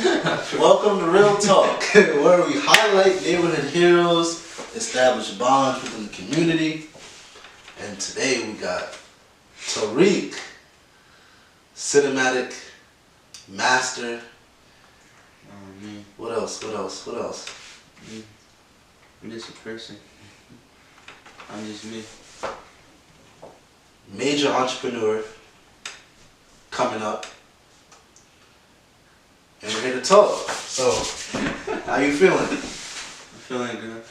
Welcome to Real Talk, where we highlight neighborhood heroes, establish bonds within the community. And today we got Tariq, cinematic master. Me. What else? Me. I'm just a person. I'm just me. Major entrepreneur coming up. And we're here to talk. So, how you feeling? I'm feeling good.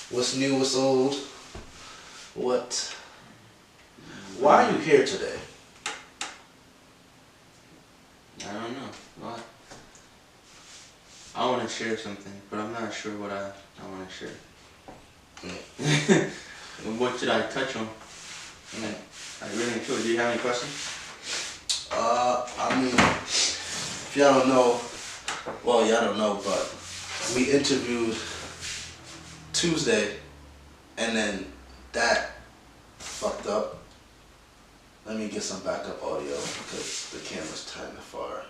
What's new, what's old? Why are you here today? I don't know. Why? I want to share something, but I'm not sure what I want to share. What should I touch on? I really do you have any questions? I mean, if y'all don't know, well, y'all don't know, but we interviewed Tuesday, and then that fucked up. Let me get some backup audio because the camera's kind of far.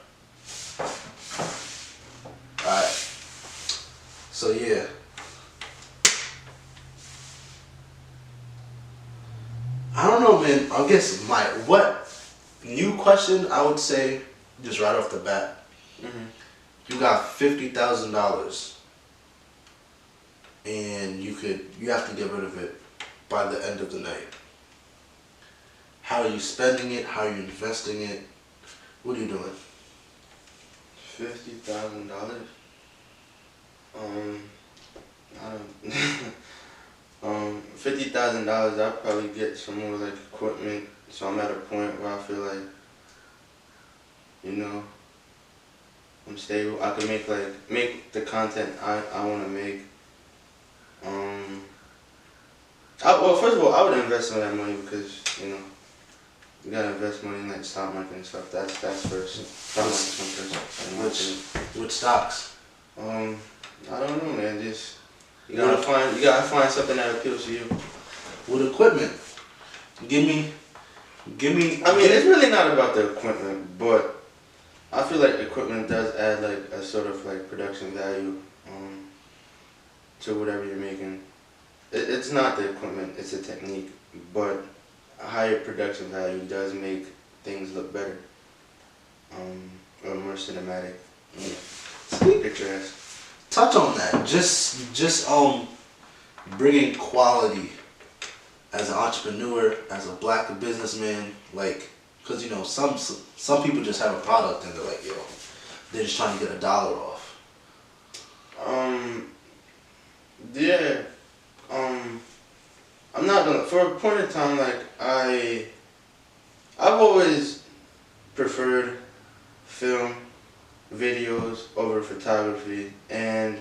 Alright. So yeah. I don't know, man. I guess what new question I would say, just right off the bat, you got $50,000 and you have to get rid of it by the end of the night. How are you spending it? How are you investing it? What are you doing? $50,000. I don't. $50,000. I'll probably get some more like equipment, so I'm at a point where I feel like, I'm stable. I can make the content I want to make. Well, first of all, I would invest some of that money because you gotta invest money in like stock market and stuff. That's first. Stock market first. Which stocks? I don't know, man. Just you gotta find something that appeals to you. With equipment, give me. I mean, it's really not about the equipment, but I feel like equipment does add like a sort of like production value to whatever you're making. It's not the equipment; it's a technique, but a higher production value does make things look better, or more cinematic, picturesque. Touch on that. Just bringing quality as an entrepreneur, as a black businessman, like, cause some people just have a product and they're like, they're just trying to get $1 off. Yeah. I'm not gonna. For a point in time, like I've always preferred film, videos over photography, and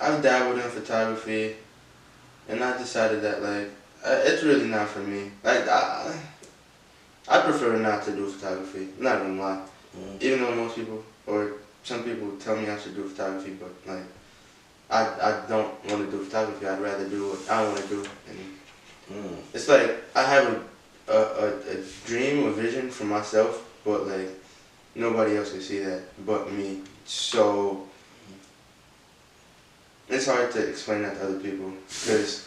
I've dabbled in photography, and I decided that it's really not for me. Like I prefer not to do photography. I'm not gonna lie. Even though most people or some people tell me I should do photography, but like I don't want to do photography. I'd rather do what I want to do, and it's like I have a dream, a vision for myself, but like nobody else can see that but me. So it's hard to explain that to other people because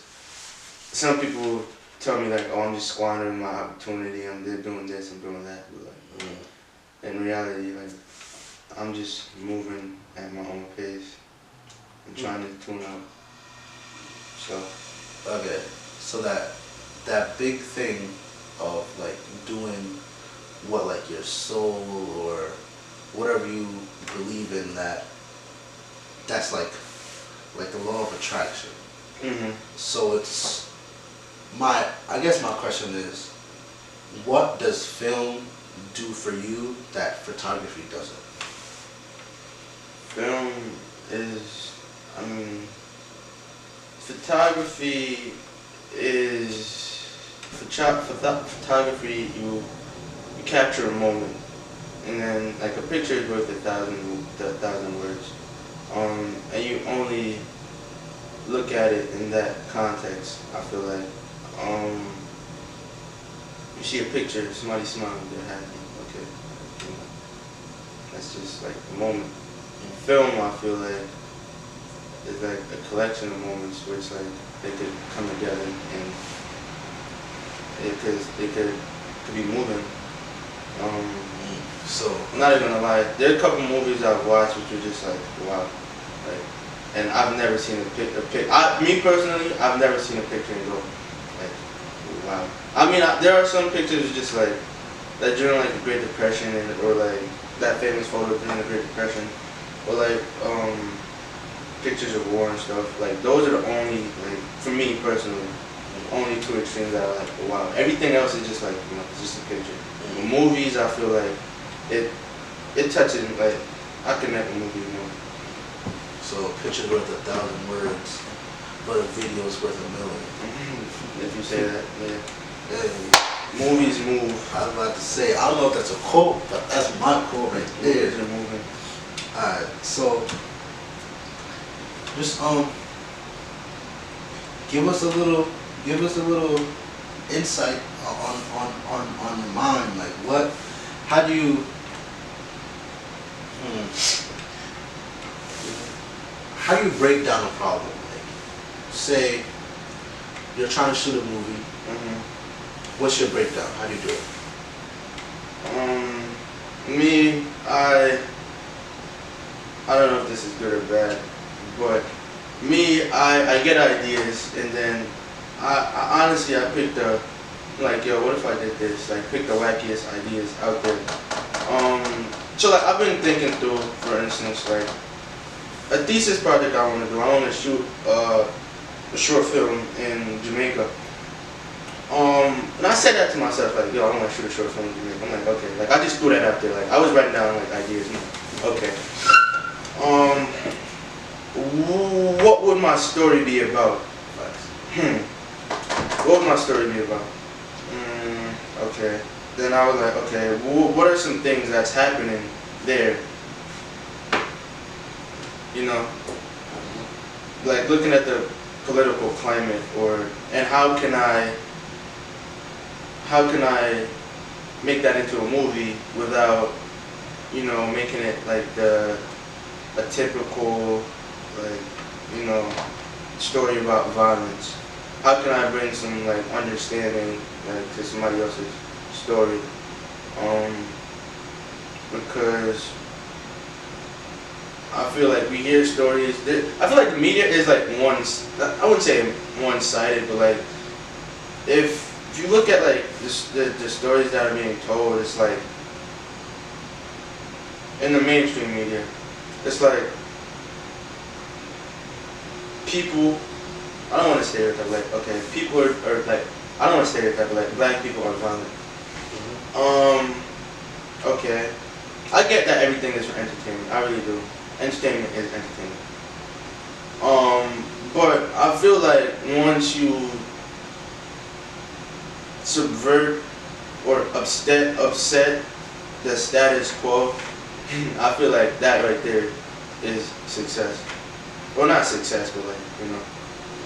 some people tell me like, oh, I'm just squandering my opportunity. They're doing this, I'm doing that, but like in reality, like I'm just moving at my own pace and trying to tune out. So Okay, so that big thing of like doing what like your soul or whatever you believe in, that's like the law of attraction. So I guess my question is, what does film do for you that photography doesn't? Film is, photography is, photography, you capture a moment, and then like a picture is worth a thousand words, and you only look at it in that context. I feel like see a picture, somebody smiling, they're happy. Okay, you know, that's just like a moment. In film, I feel like it's like a collection of moments where it's like they could come together and they could be moving. So I'm not even gonna lie, there are a couple movies I've watched which are just like wow, like, and I've never seen me personally, I've never seen a picture and go like wow. I mean, there are some pictures just like that during like the Great Depression or like that famous photo during the Great Depression, or like pictures of war and stuff. Like those are the only, like for me personally, only two extremes that are like wow. Everything else is just like, you know, it's just a picture. Movies, I feel like it touches, like I connect with movies more. So a picture's worth 1,000 words, but a video's worth a million. If you say that, yeah. Hey, Movies move. I was about to say, I don't know if that's a quote, but that's my quote right there. Movies are moving. Alright, so just give us a little insight on your mind. Like what, how do you how do you break down a problem? Like, say you're trying to shoot a movie. What's your breakdown? How do you do it? Me, I don't know if this is good or bad, but me, I get ideas and then I honestly I pick the, like, yo, what if I did this? Like, pick the wackiest ideas out there. So like I've been thinking through, for instance, like a thesis project I want to do. I want to shoot a short film in Jamaica. And I said that to myself, like, yo, I want to shoot a short film in Jamaica. I'm like, okay, like I just threw that out there. Like I was writing down like ideas. Okay. What would my story be about? What would my story be about? Okay. Then I was like, okay, what are some things that's happening there? You know, like looking at the political climate, and how can I make that into a movie without, you know, making it like a typical, like, you know, story about violence? How can I bring some like understanding like to somebody else's story? Because I feel like we hear stories. I feel like the media is like I wouldn't say one-sided, but like if you look at like the stories that are being told, it's like in the mainstream media, it's like people. I don't want to stereotype, like, okay, people are like, I don't want to stereotype, but like black people are violent. Okay, I get that everything is for entertainment. I really do. Entertainment is entertainment. But I feel like once you subvert or upset the status quo, I feel like that right there is success. Well, not success, but like, you know,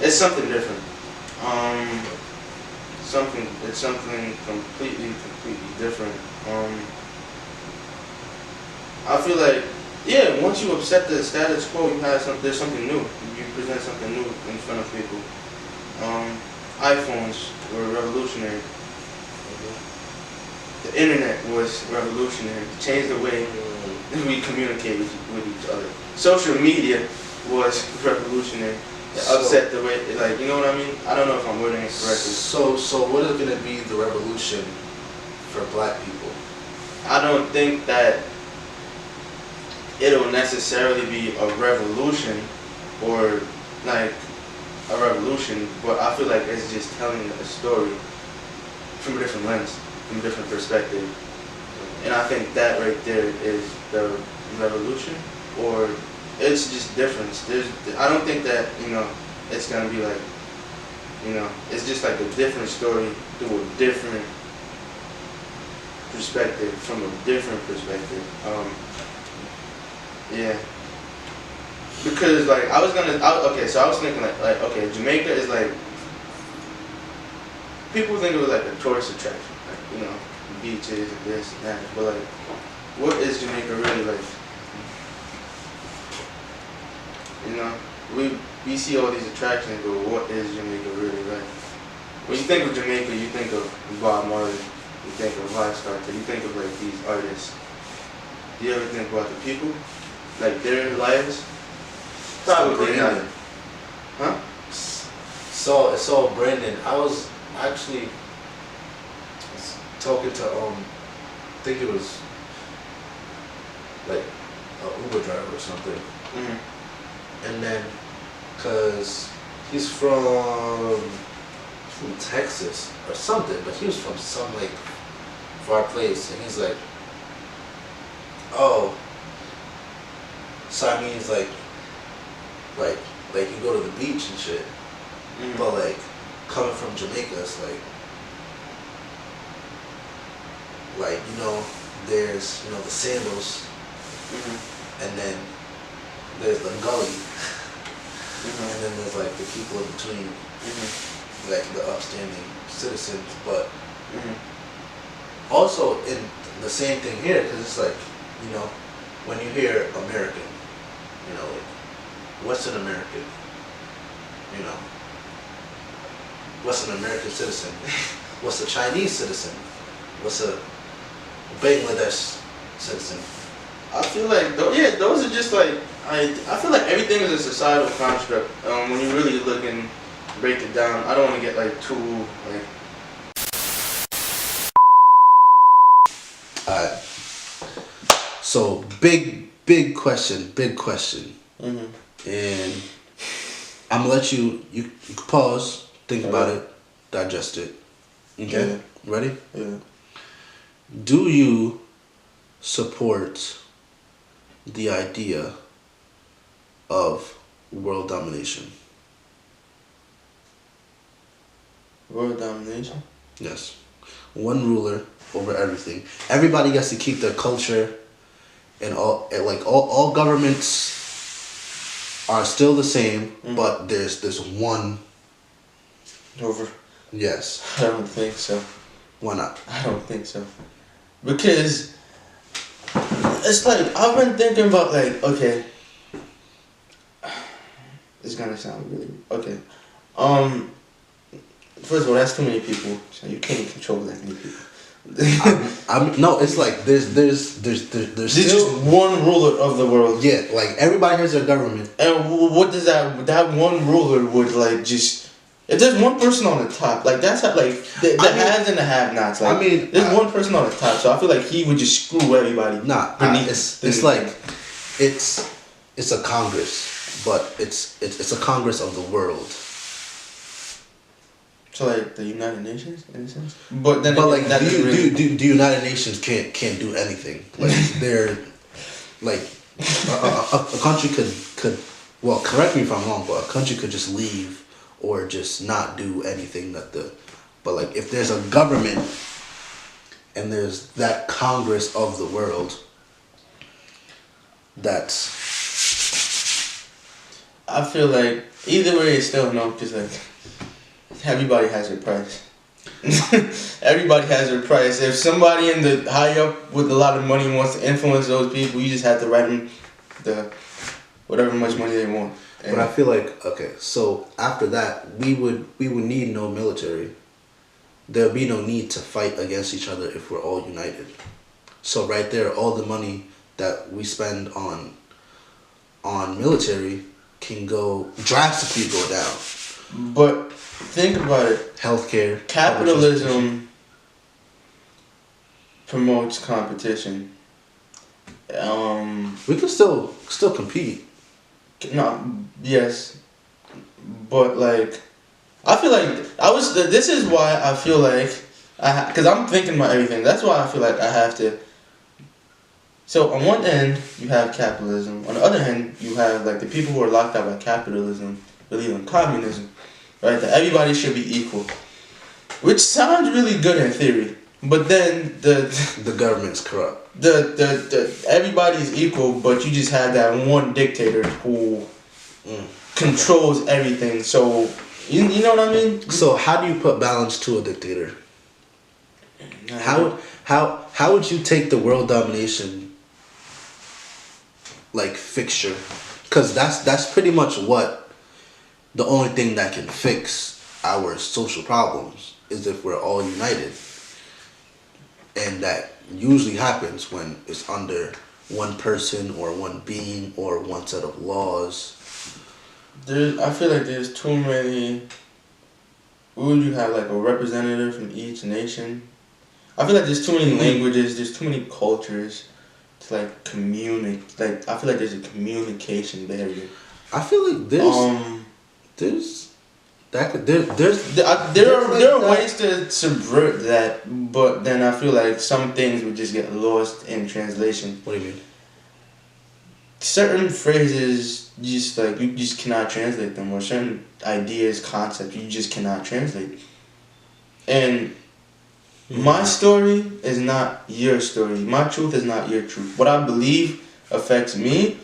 it's something different. It's something completely different. I feel like, yeah, once you upset the status quo, there's something new. You present something new in front of people. iPhones were revolutionary. The internet was revolutionary. It changed the way we communicate with each other. Social media was revolutionary. It upset the way, like, you know what I mean? I don't know if I'm wording it correctly. So what is going to be the revolution for black people? I don't think that it'll necessarily be a revolution or like a revolution, but I feel like it's just telling a story from a different lens, from a different perspective. And I think that right there is the revolution, or it's just difference. I don't think that, you know, it's gonna be like, you know, it's just like a different story through a different perspective, from a different perspective. Yeah. Because like I was thinking like okay, Jamaica is like, people think of it like a tourist attraction. Right? you know, beaches and this and that. But like, what is Jamaica really like? You know, we see all these attractions, but what is Jamaica really like? When you think of Jamaica, you think of Bob Marley, you think of Lifestyle, you think of like these artists. Do you ever think about the people, like their lives? Probably not. Huh? It's all Brandon. I was actually talking to I think it was like a Uber driver or something, and then cause he's from Texas or something, but he was from some like far place, and he's like, oh, so I mean, he's like you go to the beach and shit, but like coming from Jamaica, it's like you know, there's the sandals, and then there's the gully, and then there's like the people in between, like the upstanding citizens, but also in the same thing here, because it's like, when you hear American, like what's an American, what's an American citizen, what's a Chinese citizen, what's a Bangladesh citizen. I feel like those are just like I feel like everything is a societal construct. When you really look and break it down, I don't want to get like too like. Alright. So big question. And I'm gonna let you can pause, think about it, digest it. Okay? Yeah. Ready? Yeah. Do you support the idea of world domination? World domination? Yes. One ruler over everything. Everybody gets to keep their culture, and all governments are still the same, but there's this one Over. Yes. I don't think so. Why not? I don't think so. Because it's like I've been thinking about like, okay, it's gonna sound really okay. First of all, that's too many people, so you can't control that many people. No, it's like there's There's still just one ruler of the world. Yeah, like everybody has their government. And what does that one ruler would like just. If there's one person on the top, like that's how, like the haves and the have-nots. Like, there's one person on the top, so I feel like he would just screw everybody. It's like it's a Congress, but it's a Congress of the world. So like the United Nations in a sense. But like the United Nations can't do anything. Like they're like a country could well, correct me if I'm wrong, but a country could just leave or just not do anything but like if there's a government and there's that Congress of the world, that's. I feel like either way it's still no, because like everybody has their price. Everybody has their price. If somebody in the high up with a lot of money wants to influence those people, you just have to write them the whatever much money they want. But I feel like, okay, so after that, we would need no military. There'll be no need to fight against each other if we're all united. So right there, all the money that we spend on military can drastically go down. But think about it. Healthcare. Capitalism promotes competition. We can still compete. No, yes, but like, I feel like this is why I feel like because I'm thinking about everything. That's why I feel like I have to. So on one end you have capitalism. On the other hand you have like the people who are locked out by capitalism believe in communism, right? That everybody should be equal, which sounds really good in theory, but then the government's corrupt. The everybody's equal, but you just have that one dictator who controls everything. So you know what I mean? So how do you put balance to a dictator? How would you take the world domination like fixture? Because that's pretty much what the only thing that can fix our social problems is if we're all united, and that usually happens when it's under one person or one being or one set of laws. I feel like there's too many. Would you have like a representative from each nation? I feel like there's too many languages. There's too many cultures to like communicate. Like I feel like there's a communication barrier. I feel like there are ways to subvert that, but then I feel like some things would just get lost in translation. What do you mean? Certain phrases you just cannot translate them, or certain ideas, concepts you just cannot translate. And my story is not your story. My truth is not your truth. What I believe affects me.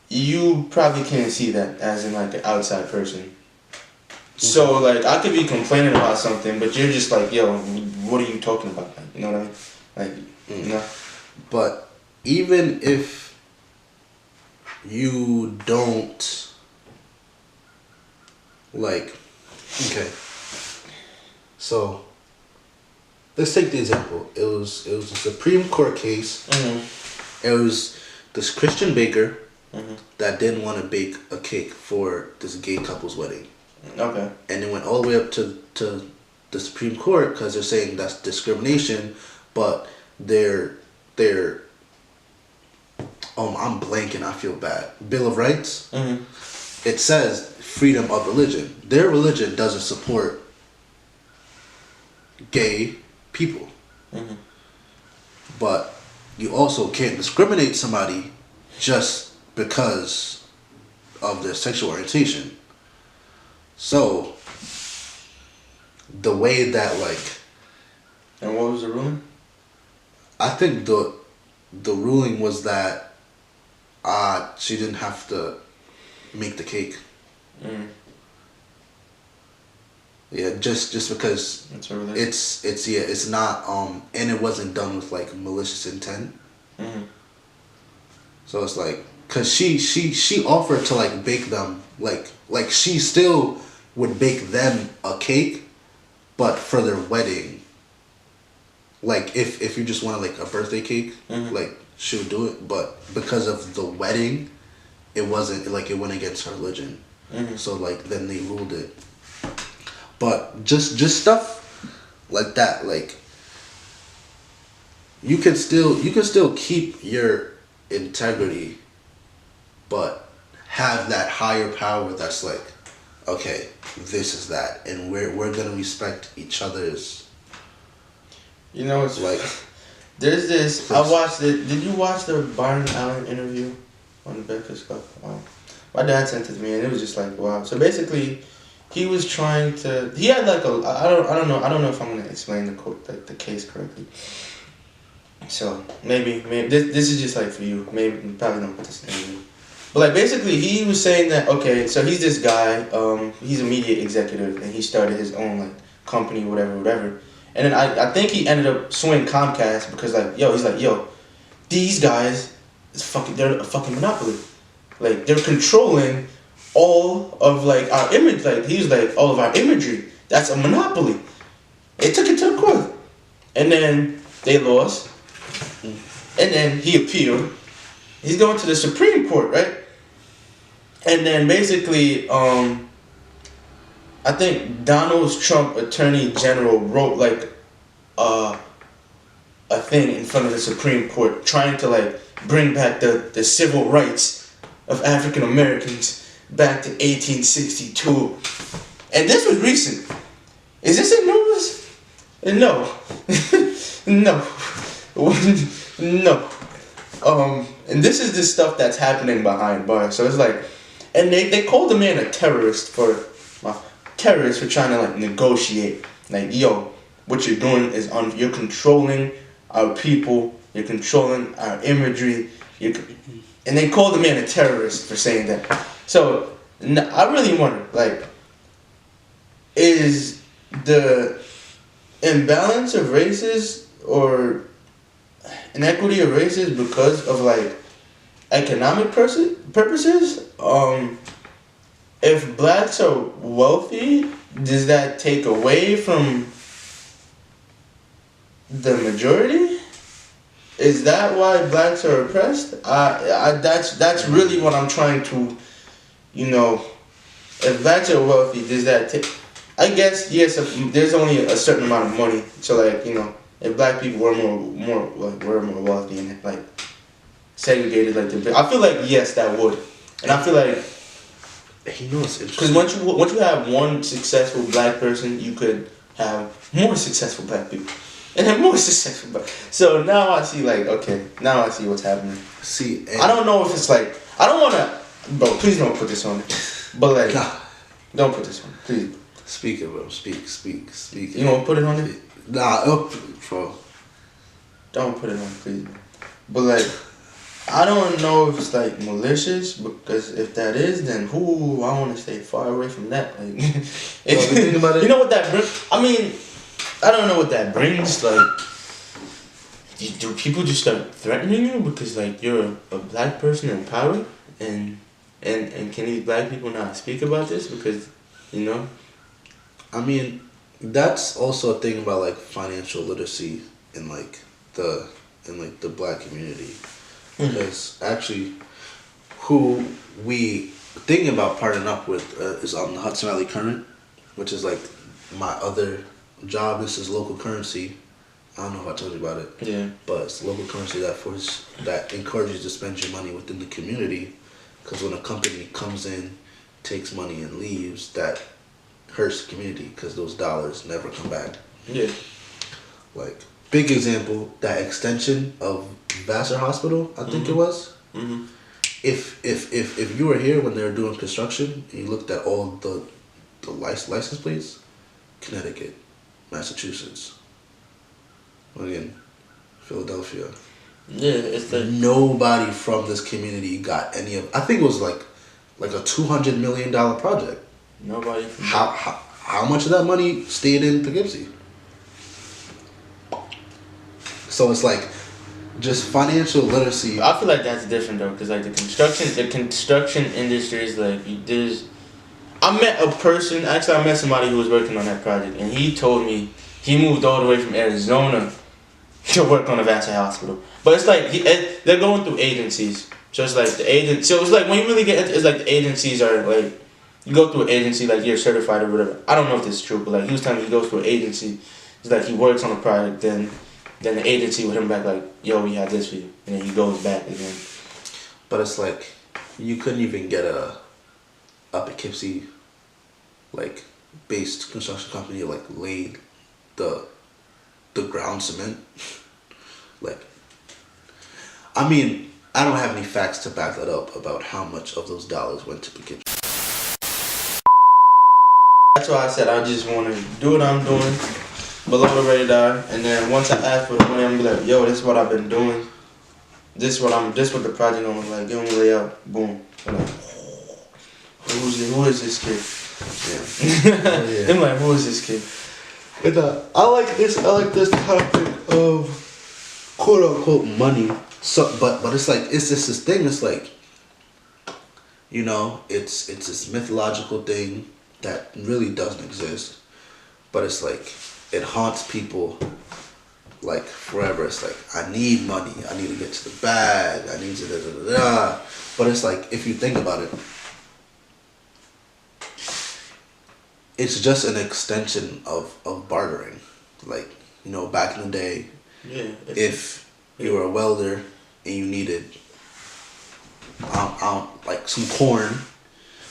You probably can't see that as in like an outside person. So like I could be complaining about something, but you're just like, yo, what are you talking about? You know what I mean? Like, you know. But even if you don't like, okay. So let's take the example. It was a Supreme Court case. It was this Christian baker that didn't want to bake a cake for this gay couple's wedding. Okay. And it went all the way up to the Supreme Court because they're saying that's discrimination, but they're I'm blanking. I feel bad. Bill of Rights. It says freedom of religion. Their religion doesn't support gay people. But you also can't discriminate somebody just because of their sexual orientation. So the way that like. And what was the ruling? I think the ruling was that she didn't have to make the cake. Yeah, just because it's not and it wasn't done with like malicious intent. So it's like, cause she offered to like bake them like she still would bake them a cake, but for their wedding. Like if you just wanted like a birthday cake, like she would do it, but because of the wedding, it wasn't like it went against her religion. So like then they ruled it. But just stuff like that, like you can still keep your integrity, but have that higher power that's like, okay, this is that, and we're gonna respect each other's. You know, it's like there's this. I watched it. Did you watch the Byron Allen interview on the Breakfast Club? My dad sent it to me, and it was just like, wow. So basically, he was trying to. He had like I don't know if I'm gonna explain the case correctly. So maybe this is just like for you. Maybe you probably don't put this in. But like basically, he was saying that okay, so he's this guy. He's a media executive, and he started his own like company, whatever. And then I think he ended up suing Comcast because he's like, these guys, they're a fucking monopoly. Like they're controlling all of like our image. Like he's like all of our imagery. That's a monopoly. They took it to the court, and then they lost. And then he appealed. He's going to the Supreme Court, right? And then basically, I think Donald Trump Attorney General wrote like a thing in front of the Supreme Court trying to like bring back the civil rights of African Americans back to 1862. And this was recent. Is this in news? No. No. And this is the stuff that's happening behind bars. So it's like, and they called the man a terrorist for trying to like negotiate. Like, yo, what you're doing is you're controlling our people. You're controlling our imagery. And they called the man a terrorist for saying that. So I really wonder, like, is imbalance of races or inequity of races because of like economic purposes. If blacks are wealthy, does that take away from the majority? Is that why blacks are oppressed? That's really what I'm trying to, you know. If blacks are wealthy, does that take? I guess yes. If there's only a certain amount of money, so like you know, if black people were were more wealthy and like segregated like the, I feel like yes, that would, and I feel like. You know it's Because interesting. once you have one successful black person, you could have more successful black people, and have more successful black. So now I see like okay, now I see what's happening. See, I don't know if it's like I don't wanna, bro. Please don't put this on me. But like, don't put this on me, please. Speak it, bro. Speak. You gonna put it on me? Nah, bro. Don't put it on me, please. But like. I don't know if it's like malicious because if that is, then I want to stay far away from that. Like, think about it. You know what that brings? I mean, I don't know what that brings. Like, do people just start threatening you because like you're a black person in power, and can these black people not speak about this because, you know? I mean, that's also a thing about like financial literacy in like the black community. Because actually, who we thinking about partnering up with is on the Hudson Valley Current, which is like my other job. This is local currency. I don't know if I told you about it. Yeah. But it's local currency that encourages you to spend your money within the community. Because when a company comes in, takes money and leaves, that hurts the community because those dollars never come back. Yeah. Like big example, that extension of Vassar Hospital, I think it was. Mm-hmm. If you were here when they were doing construction and you looked at all the license plates, Connecticut, Massachusetts, again, Philadelphia. Yeah, it's the nobody from this community got any of. I think it was like a $200 million project. Nobody. From how much of that money stayed in Poughkeepsie? So it's like. Just financial literacy. I feel like that's different though, cause like the construction industry is like I met a person. Actually, I met somebody who was working on that project, and he told me he moved all the way from Arizona to work on a Vassar hospital. But it's like they're going through agencies, so it's like the agent. So it's like when you really get, it's like the agencies are like you go through an agency like you're certified or whatever. I don't know if this is true, but like he was telling me he goes through an agency. It's like he works on a project, then the agency would him back like, yo, we have this for you. And then he goes back again. But it's like, you couldn't even get a Poughkeepsie, like, based construction company, like, laid the ground cement. Like, I mean, I don't have any facts to back that up about how much of those dollars went to Poughkeepsie. That's why I said I just want to do what I'm doing. Below the radar, and then once I ask for the money, I'm gonna be like, yo, this is what I've been doing. This what the project gonna look like. Give them a layout, boom. I'm like, who is this kid? Yeah. I'm like, who is this kid? And, I like this topic of quote unquote money. So, but it's like it's just this thing. It's like, you know, it's this mythological thing that really doesn't exist. But it's like. It haunts people like forever. It's like, I need money. I need to get to the bag. I need to da. But it's like, if you think about it, it's just an extension of bartering. Like, you know, back in the day, if you were a welder and you needed like some corn,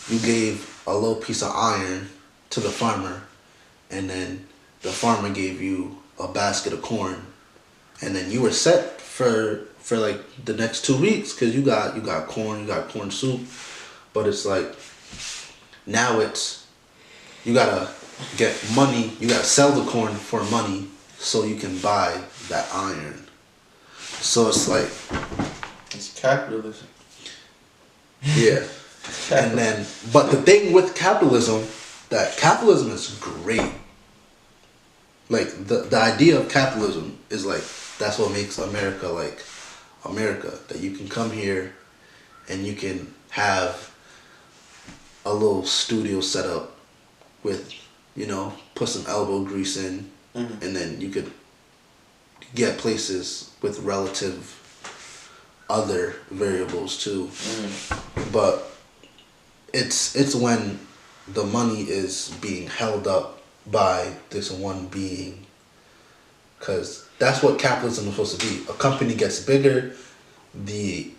you gave a little piece of iron to the farmer, and then the farmer gave you a basket of corn, and then you were set for like the next 2 weeks because you got corn, you got corn soup. But it's like now it's you gotta get money, you gotta sell the corn for money so you can buy that iron. So it's like it's capitalism. Yeah. And then, but the thing with capitalism, that capitalism is great. like the idea of capitalism is like that's what makes America like America. That you can come here and you can have a little studio set up with, put some elbow grease in, and then you could get places with relative other variables too. But it's when the money is being held up by this one being, because that's what capitalism is supposed to be. A company gets bigger, the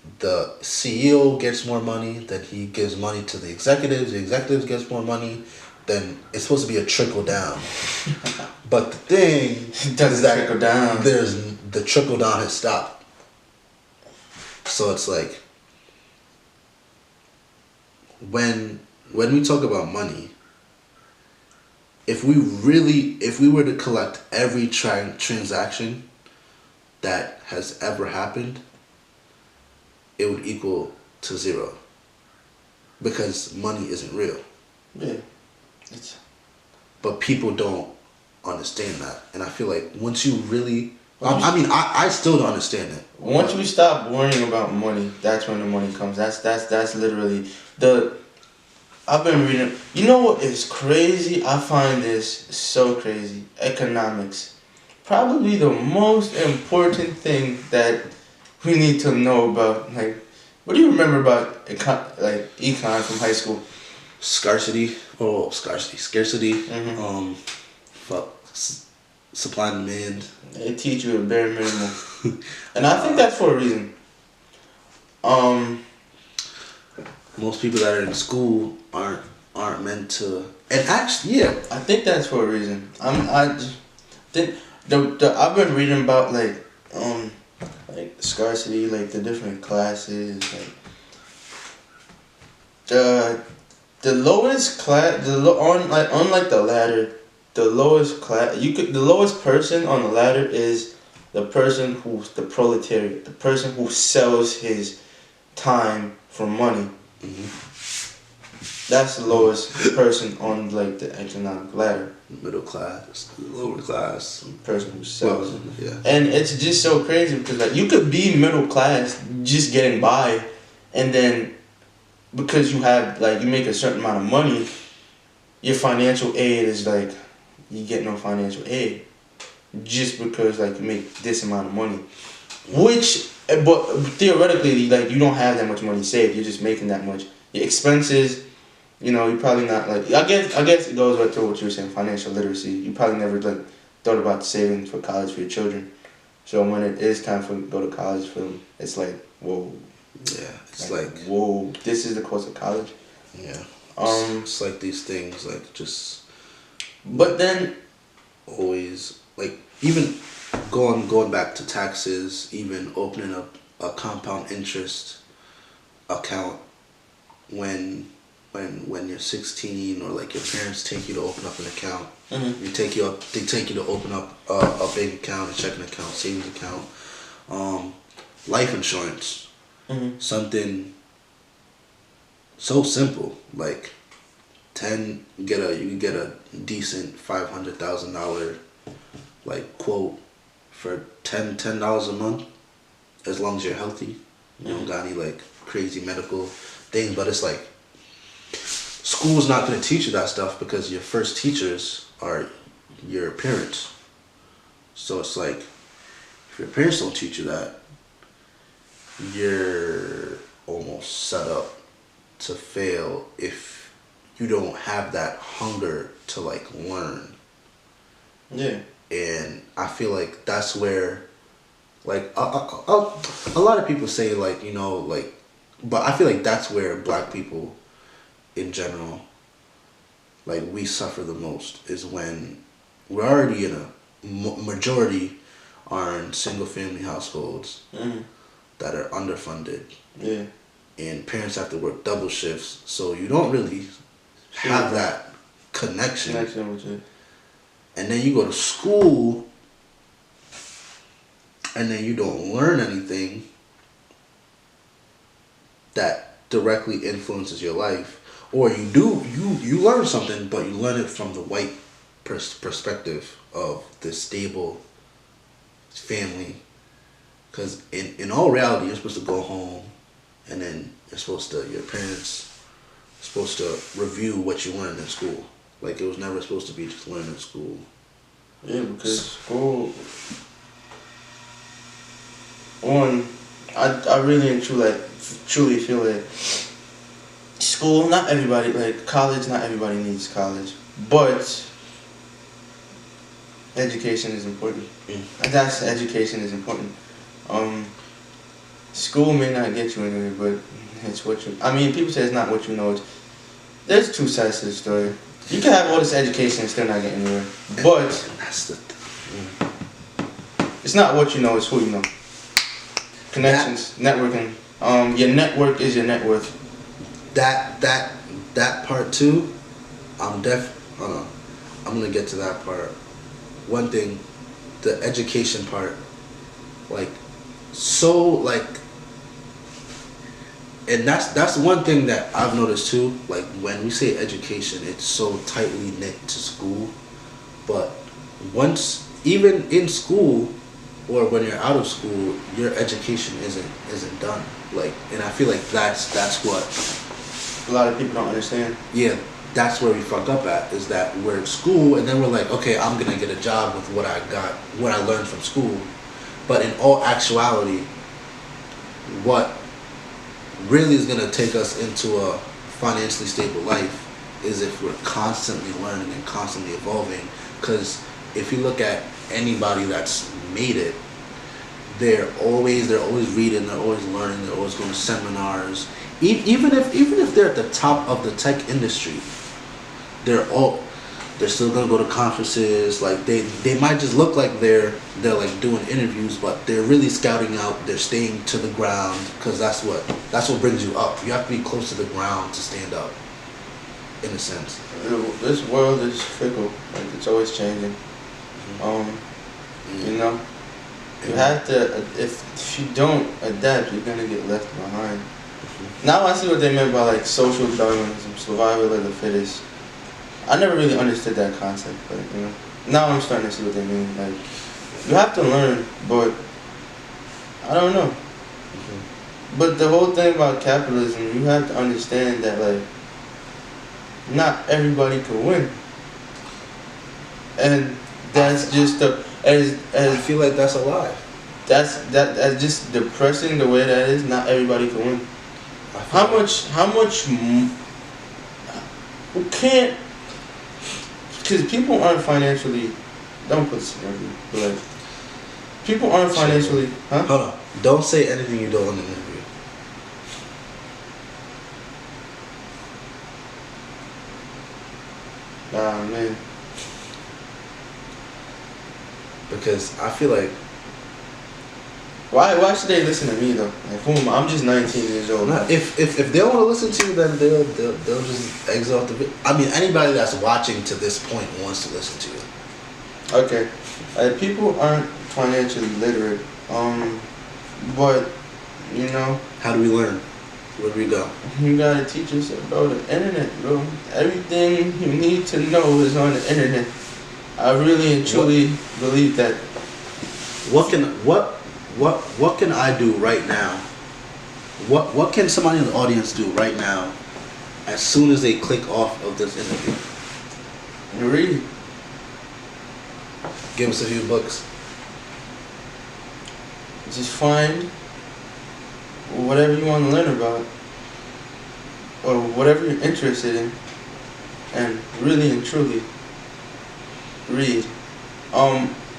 CEO gets more money, then he gives money to the executives gets more money, then it's supposed to be a trickle down. But the thing it doesn't trickle down. The trickle down has stopped. So it's like when we talk about money, if we were to collect every transaction that has ever happened, it would equal to zero. Because money isn't real. Yeah. But people don't understand that. And I feel like once you really... I still don't understand it. Once you stop worrying about money, that's when the money comes. That's literally I've been reading. You know what is crazy? I find this so crazy. Economics. Probably the most important thing that we need to know about. Like, what do you remember about econ from high school? Scarcity. Scarcity. Supply and demand. They teach you a bare minimum, and I think that's for a reason. Most people that are in school aren't meant to. And actually, yeah, I think that's for a reason. I just think I've been reading about like scarcity, like the different classes, like the lowest class, unlike the ladder, the lowest person on the ladder is the person who's the proletariat, the person who sells his time for money. That's the lowest person on like the economic ladder. Middle class, lower class. Person who sells it. Yeah. And it's just so crazy because like you could be middle class just getting by, and then because you have like you make a certain amount of money, your financial aid is like you get no financial aid just because like you make this amount of money, but theoretically like you don't have that much money saved. You're just making that much. Your expenses, you're probably not like I guess it goes back to what you were saying, financial literacy. You probably never like thought about saving for college for your children. So when it is time for them to go to college for them, it's like whoa. Yeah, it's like whoa. This is the cost of college. Yeah. It's like these things like just. But then, always like even going back to taxes, even opening up a compound interest account when you're 16 or like your parents take you to open up an account. They take you to open up a bank account, a checking account, savings account, life insurance, something so simple like. You can get a decent $500,000 like quote for $10 a month, as long as you're healthy. You don't got any like crazy medical things, but it's like school's not gonna teach you that stuff because your first teachers are your parents. So it's like if your parents don't teach you that, you're almost set up to fail if you don't have that hunger to like learn. Yeah. And I feel like that's where, like, a lot of people say like, but I feel like that's where black people in general, like we suffer the most is when we're already in a majority are in single family households that are underfunded. Yeah. And parents have to work double shifts, so you don't really have that connection with it. And then you go to school and then you don't learn anything that directly influences your life, or you learn something but you learn it from the white perspective of this stable family. Because in all reality, you're supposed to go home, and then your parents are supposed to review what you learned in school. Like, it was never supposed to be just learning in school. Yeah, because school, I really and truly feel that school, not everybody, like college, not everybody needs college, but education is important. That's education is important. School may not get you anywhere, but it's what you. I mean, people say it's not what you know. There's two sides to the story. You can have all this education and still not get anywhere, but that's the it's not what you know, it's who you know. Connections, networking. Your network is your net worth. That part too. I'm gonna get to that part. One thing, the education part, and that's one thing that I've noticed too. Like, when we say education, it's so tightly knit to school, but even in school, or when you're out of school, your education isn't done. Like, and I feel like that's what a lot of people don't understand. Yeah, that's where we fuck up at, is that we're in school and then we're like, okay, I'm gonna get a job with what I learned from school. But in all actuality, what really is gonna take us into a financially stable life is if we're constantly learning and constantly evolving. Because if you look at anybody that's made it, they're always reading, they're always learning, they're always going to seminars. Even if they're at the top of the tech industry, they're still gonna go to conferences. Like, they might just look like they're like doing interviews, but they're really scouting out. They're staying to the ground, because that's what brings you up. You have to be close to the ground to stand up, in a sense. This world is fickle. Like, it's always changing. You know, you have to. If you don't adapt, you're gonna get left behind. Now I see what they meant by like social Darwinism, survival of the fittest. I never really understood that concept, but you know, now I'm starting to see what they mean. Like, you have to learn, but I don't know. But the whole thing about capitalism, you have to understand that like not everybody can win, and that's just I feel like that's a lie. That's just depressing the way that is. Not everybody can win. How much who can't, because people aren't financially, don't put this in interview, but like, people aren't financially, huh? Hold on, don't say anything you don't want to interview. Nah, man. Because I feel like, why should they listen to me though? Like, who am I? I'm just 19 years old. If they don't want to listen to you, then they'll just exit off the video. I mean, anybody that's watching to this point wants to listen to you. Okay, people aren't financially literate. But you know, how do we learn? Where do we go? You gotta teach us about the internet, bro. Everything you need to know is on the internet. I really and truly believe that. What can I do right now? What can somebody in the audience do right now, as soon as they click off of this interview? Read. Give us a few books. Just find whatever you want to learn about, or whatever you're interested in, and really and truly read.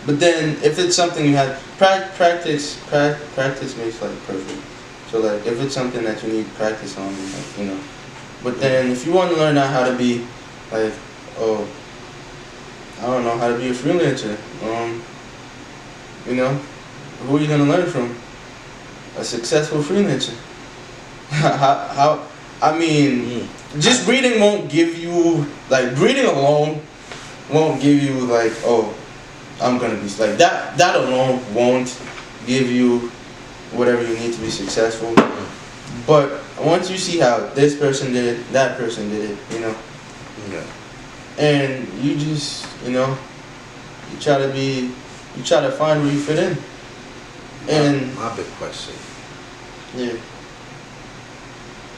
But then if it's something you have practice makes like perfect. So like if it's something that you need practice on, like, you know. But then if you want to learn out how to be like, I don't know, how to be a freelancer, you know, who are you gonna learn from? A successful freelancer. I mean, just reading won't give you, like, reading alone won't give you like, I'm gonna be like that. That alone won't give you whatever you need to be successful. But once you see how this person did it, that person did it, you know. Okay. And you just, you know, You try to find where you fit in. And my big question. yeah.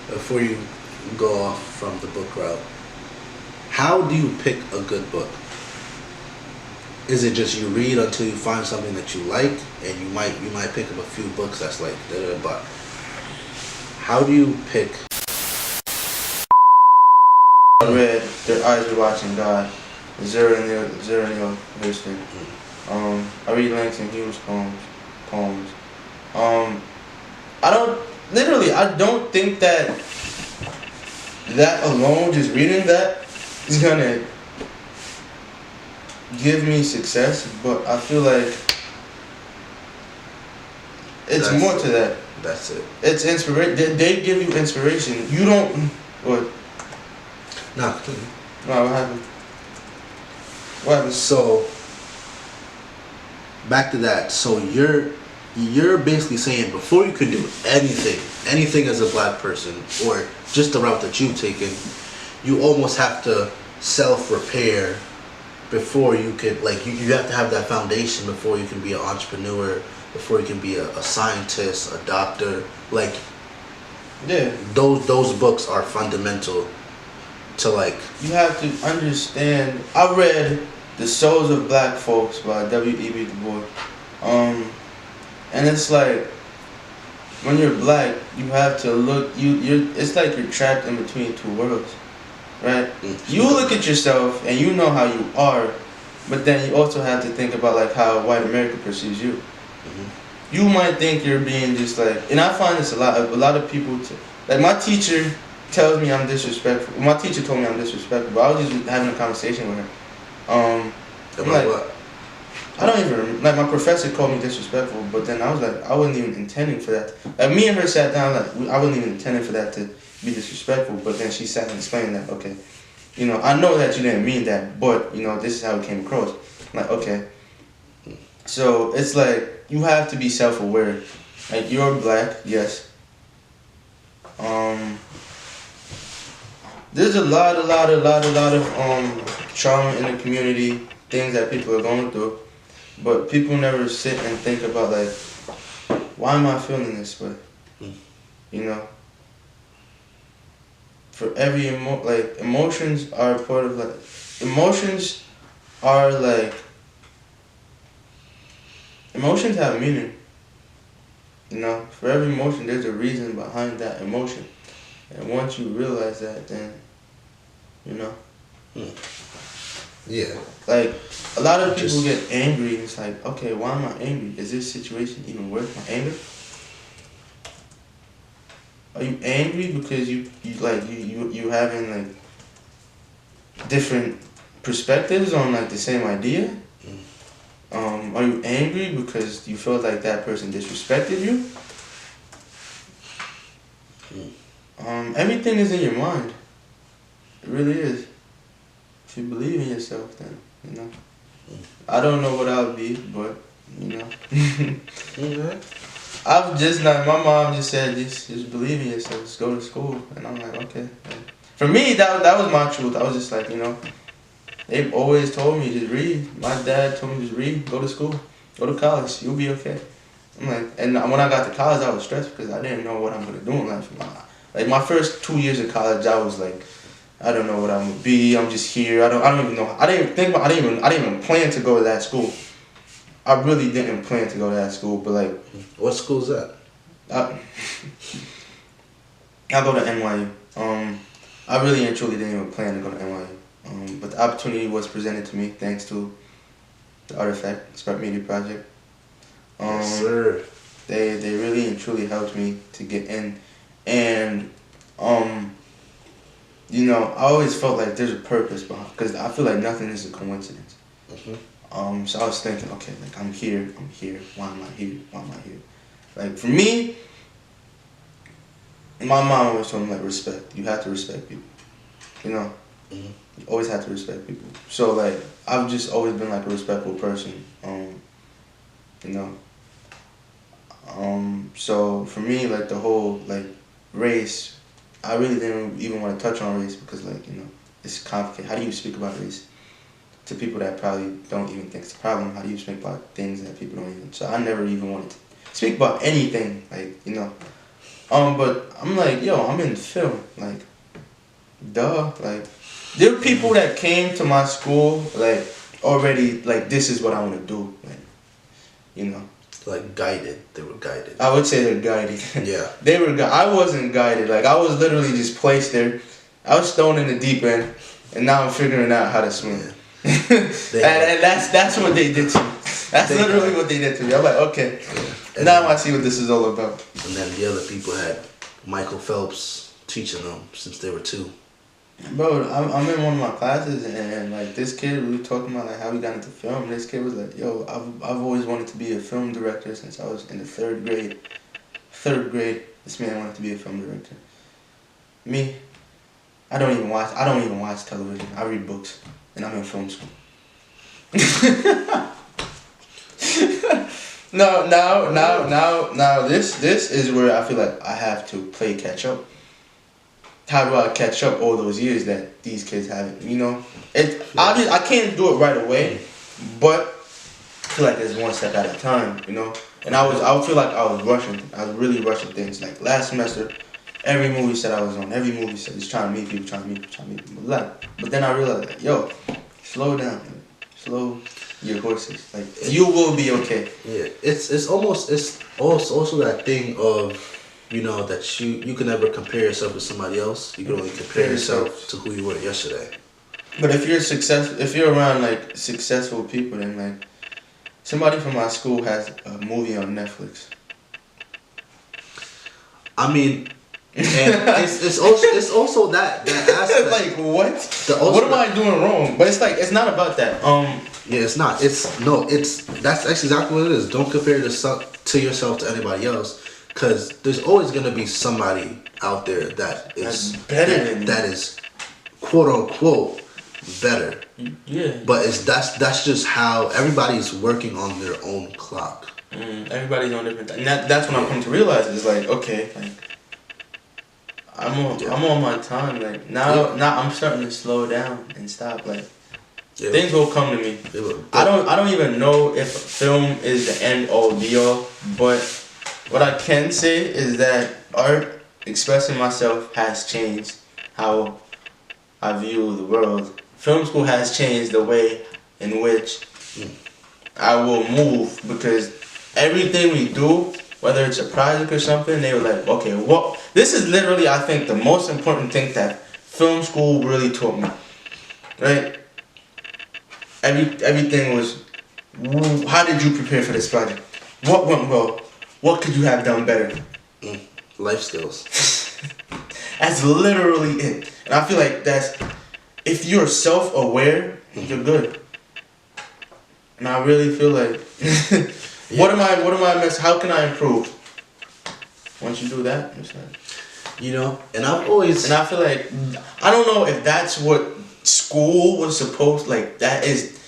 Before you go off from the book route, how do you pick a good book? Is it just you read until you find something that you like, and you might pick up a few books that's like but how do you pick? I read Their Eyes Were Watching God, Zero Neil Houston. I read Langston Hughes poems. I don't think that alone, just reading that, is gonna give me success, but I feel like it's more to that. That's it. It's inspiration. They give you inspiration. You don't. What? No, what happened? What happened? So back to that. So you're basically saying before you can do anything as a black person, or just the route that you've taken, you almost have to self-repair before you could, like, you have to have that foundation before you can be an entrepreneur, before you can be a scientist, a doctor. Like, yeah, those books are fundamental to, like, you have to understand. I read The Souls of Black Folks by W.E.B. Du Bois. And it's like, when you're black, you have to look, it's like you're trapped in between two worlds, right? You look at yourself and you know how you are, but then you also have to think about like how white America perceives you. You might think you're being just like, and I find this a lot of people, like my teacher tells me I'm disrespectful. My teacher told me I'm disrespectful, but I was just having a conversation with her. About like, what? I don't even remember. Like, my professor called me disrespectful, but then I was like, I wasn't even intending for that. Like, me and her sat down, like, I wasn't even intending for that to be disrespectful, but then she sat and explained that, okay, you know, I know that you didn't mean that, but, you know, this is how it came across. I'm like, okay. So, it's like, you have to be self-aware. Like, you're black, yes. There's a lot of trauma in the community, things that people are going through. But people never sit and think about, like, why am I feeling this way? You know? For every emotions are part of, like, emotions have meaning. You know? For every emotion, there's a reason behind that emotion. And once you realize that, then, you know? Yeah. Like, a lot of people get angry, and it's like, okay, why am I angry? Is this situation even worth my anger? Are you angry because you having like different perspectives on like the same idea? Are you angry because you felt like that person disrespected you? Everything is in your mind. It really is. If you believe in yourself, then, you know. I don't know what I'll be, but, you know. My mom just said, just believe in yourself, just go to school. And I'm like, okay. And for me, that was my truth. I was just like, you know, they've always told me, just read. My dad told me, just read, go to school, go to college, you'll be okay. I'm like, and when I got to college, I was stressed because I didn't know what I'm going to do in life. Like, my first 2 years of college, I was like, I don't know what I'm gonna be. I'm just here. I don't even know. I didn't even plan to go to that school. I really didn't plan to go to that school. But like, what school is that? I go to NYU. I really and truly didn't even plan to go to NYU. But the opportunity was presented to me thanks to the Artifact Spark Media Project. Yes, sir. They really and truly helped me to get in, and you know, I always felt like there's a purpose behind, because I feel like nothing is a coincidence. So I was thinking, okay, like I'm here. Why am I here? Like for me, my mom always told me like respect. You have to respect people. You know, you always have to respect people. So like I've just always been like a respectful person. You know. So for me, like the whole like race, I really didn't even want to touch on race because like, you know, it's complicated. How do you speak about race to people that probably don't even think it's a problem. How do you speak about things that people don't even? So I never even wanted to speak about anything, like, you know. But I'm like, yo, I'm in film, like, duh, like, there were people that came to my school, like, already, like, this is what I want to do, like, you know. Like guided, they were guided. I would say they're guided. Yeah. They were. I wasn't guided. Like, I was literally just placed there. I was thrown in the deep end, and now I'm figuring out how to swim. Yeah. and that's what they did to me. That's literally what they did to me. I'm like, okay, and now I see what this is all about. And then the other people had Michael Phelps teaching them since they were 2. Bro, I'm in one of my classes, and like, this kid, we were talking about like how we got into film. This kid was like, yo, I've always wanted to be a film director since I was in the 3rd grade. 3rd grade, this man wanted to be a film director. Me, I don't even watch television. I read books, and I'm in film school. Now, this is where I feel like I have to play catch up. How do I catch up all those years that these kids haven't? You know, obvious. I can't do it right away, but I feel like there's one step at a time. You know, and I feel like I was rushing. I was really rushing things. Like last semester, every movie set I was on, every movie set is trying to meet people. But then I realized, like, yo, slow down, slow your horses. Like, you will be okay. Yeah, it's also that thing of, you know, that you can never compare yourself to somebody else. You can only compare yourself to who you were yesterday. But if you're around like successful people, then like somebody from my school has a movie on Netflix. I mean, and it's also that aspect. Like, what? What am I doing wrong? But it's like, it's not about that. Yeah, it's not. That's exactly what it is. Don't compare yourself to anybody else. Because there's always going to be somebody out there that is better than that is quote unquote better. Yeah. But that's just how everybody's working on their own clock. Everybody's on different. And that's when I come to realize it's like, okay, like I'm on my time. Like now I'm starting to slow down and stop. Like things will come to me. I don't even know if film is the end all be all, but what I can say is that art, expressing myself, has changed how I view the world. Film school has changed the way in which I will move, because everything we do, whether it's a project or something, they were like, okay, well, this is literally, I think, the most important thing that film school really taught me, right? Everything was, how did you prepare for this project? What went well? What could you have done better? Life skills. That's literally it. And I feel like if you're self-aware, you're good. And I really feel like, what am I missing? How can I improve? Once you do that, it's like, you know, and I feel like, I don't know if that's what school was supposed, like, that is